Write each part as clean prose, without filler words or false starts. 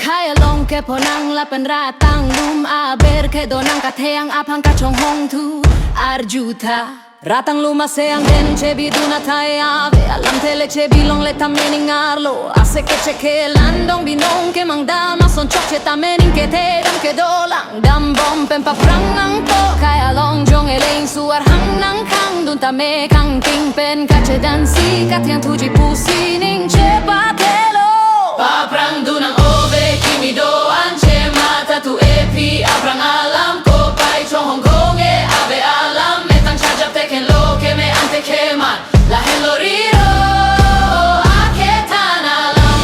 Kaya long ke ponang lapen ratang lum aber ke donang kateang apang kachong hong tu arjuta ratang luma seang den chebi duna taya ve alam tele chebi long le tamening arlo ase ke cheke landong binong ke mang dama son chok che tamening ke te dam ke dolang dam bom pen paprang ang to kaya long jong eleng suar hang nang kang dun tame kang ting pen kache dan si katyang tuji pusining che patelo paprang dunang ove kimi doan che mata tu epi aprang alam ko pai chong hong kong e ave alam metang chajap teken lo ke me ante keman la heloriro aketan alam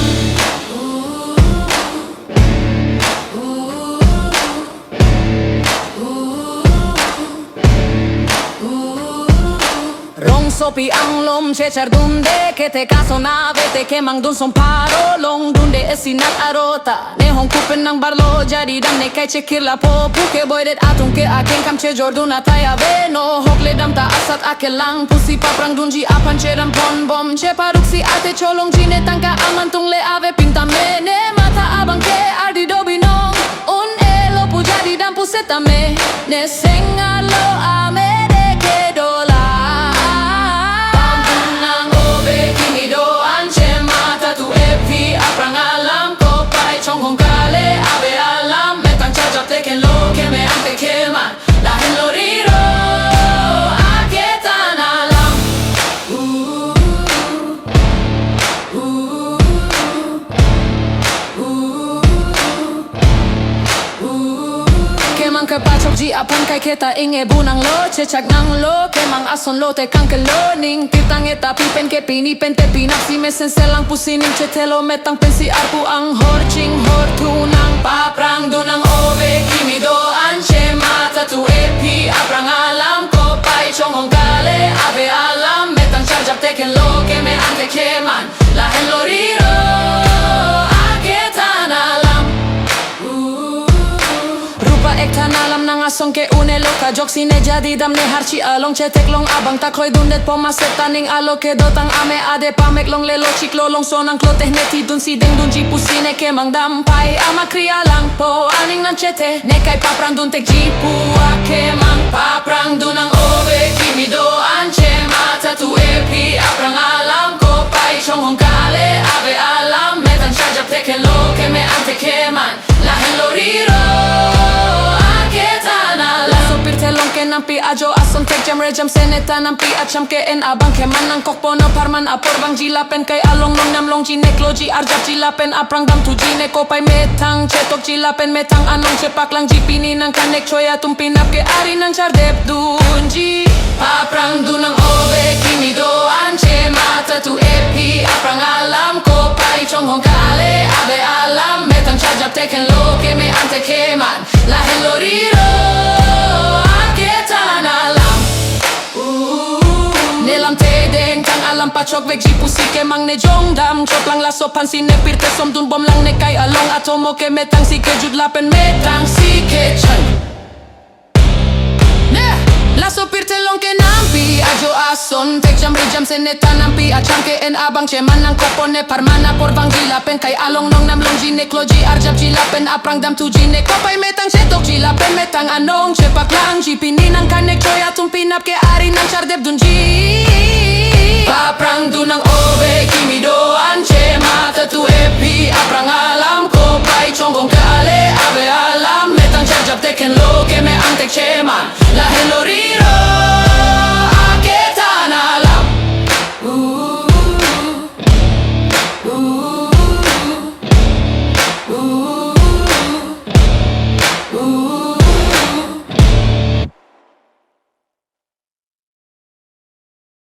rong sopi ang lom che char dunde ke te kaso na vete ke mang dun son paro long dunde esinat arota ne hong kupen nang barlo jadi dam ne kai chekir la po puke boydet atung ke aken kam che jorduna taya ve no hokle dam ta asat akelang pusi paprang dunji apan che ram pon bom che paruk si ate cholong jine tangka amantung le ave pinta mene mata abang ke ardi dobinong un elo pu jadi dam pusetame ne sengalo ame de ke dola aprang alam ko pai chong hong kale ave alam metang chajap teken lo ke me ante keman la heloriro aketan alam kemang ke pachok ji apan kai keta inge bunang lo chechak nang lo kemang ason lo te kang ke lo ning tirtang eta pipen ke pini pen te pinak si mesen selang pusining chetelo metang pensi arpu ang horching hortunang paprang dunang ove kimi doan che mata tu epi aprang alam ko pai chong hong kale ave alam metang charjap teken lo ke me ante keman la heloriro aketan alam ektan alam nang asong ke une loka jok sine jadi dam ne harchi along chetek long abang takoy dundet poma setaning alo ke dotang ame ade pamek long lelo chiklo long sonang kloteh neti dun si deng dun jipu sine ke mang dam pai ama kria lang po aning nan chete ne kai paprang dun tek jipu ake mang paprang dunang ove kimi doan che mata tu epi aprang alam ko pai chong hong kale ave alam metan chajap teken lo ke me ante keman la heloriro telong ke nampi ajo ason tek jam rejam seneta nampi acham ke en abang ke manang kokpono parman apor bang jilapen kai along long nam long jine kloji arjap jilapen aprang dam tu jine ko pai metang chetok jilapen metang anong cepak lang jipini nang kanek choya tumpinap ke ari nang chardep dunji paprang dunang ove kimi doan che mata tu epi aprang alam ko pai chong hong kale ave alam metang chajap teken lo ke me ante keman la heloriro nelam te deng tang alam pachok vek jipu si ke mang ne jong dam chop lang la sopan si ne pirte som dun bom lang ne kai along atomo ke metang si ke jud lapen metang si ke chan ne la so pirte long ke nampi ajo ason tek jam rejam seneta nampi acham ke en abang che manang kopone parmana por bang jilapen kai along nong nam long jine kloji arjap jilapen aprang dam tu jine kopai metang chetok jilapen metang anong cepak lang jipini nang kanek choya tumpinap ke ari nang chardep dunji paprang dunang ove kimi doan che mata tu epi aprang alam ko pai chong hong kale ave alam metang chajap teken lo ke me ante keman la helori